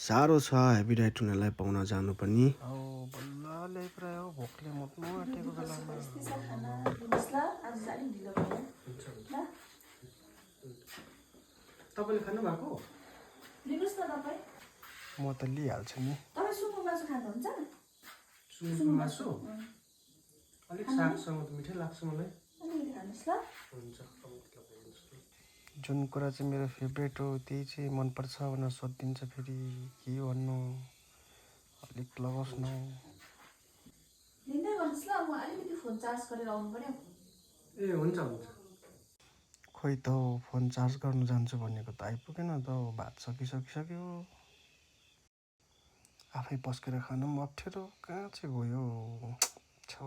साह्रो छ heavy diet हुनेलाई पाउन जानु पनि। बल्ल ल्याइपुऱ्यायो भोकले मुट्नु आँटेको बेलामा। तपाईँले खानु भएको? लिनुहोस् न तपाईँ। म त लिइहाल्छु नि। तपाईँ सुँगुरको मासु खानुहुन्छ? सुँगुरको मासु अलिक सागसँग त मिठै लाग्छ मलाई। अलिकति खानुहोस् ल। हुन्छ। जुन कुरा चाहिँ मेरो फेभरेट हो त्यही चाहिँ मनपर्छ भनेर सोधिदिन्छ फेरि के भन्नु। अलिक लगाओस् न। लिँदै गर्नुहोस् ल, म अलिकति फोन चार्ज गरेर आउनु पर्यो। ए हुन्छ हुन्छ। खोइ त फोन चार्ज गर्नु जान्छु भनेको त आइपुगेन त भात सकिसक्यो। आफै पस्केर खानु पनि अप्ठ्यारो कहाँ चाहिँ गयो छौ।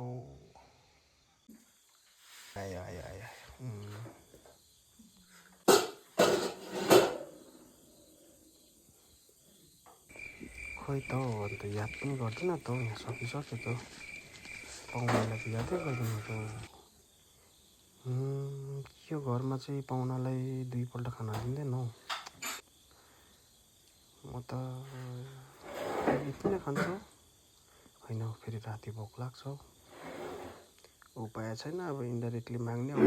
आयो आयो आयो खोइ त अन्त याद पनि गर्दैन त यहाँ सकिसक्यो त पाहुनालाई त यादै गर्दैन त यो घरमा चाहिँ पाहुनालाई दुईपल्ट खाना दिँदैन हौ। म त यति नै खान्छु होइन फेरि राति भोक लाग्छ उपाय छैन अब इन्डाइरेक्टली माग्ने हो।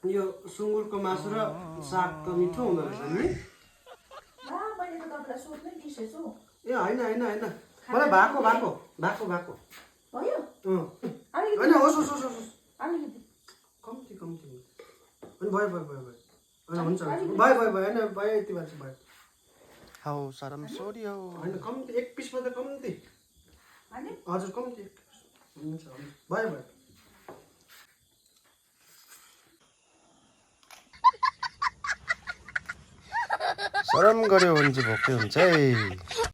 यो सुँगुरको मासु र साग त मिठो हुँदो रहेछ नि। मैले त तपाईँलाई सोध्नै बिर्सेछु। ए होइन होइन होइन मलाई भएको भएको भएको भएको भयो? होइन होस् होस् होस् होस् अलिकति कम्ती कम्ती अनि भयो भयो भयो भयो होइन हुन्छ भयो भयो भयो होइन भयो यति बेला चाहिँ भयो। हौ सरम सोरी हौ होइन कम्ती एक पिस मात्रै कम्ती। हजुर कम्ती एक पिस हुन्छ हुन्छ भयो भयो। सरम गऱ्यो भने चाहिँ भोकै हुन्छ है।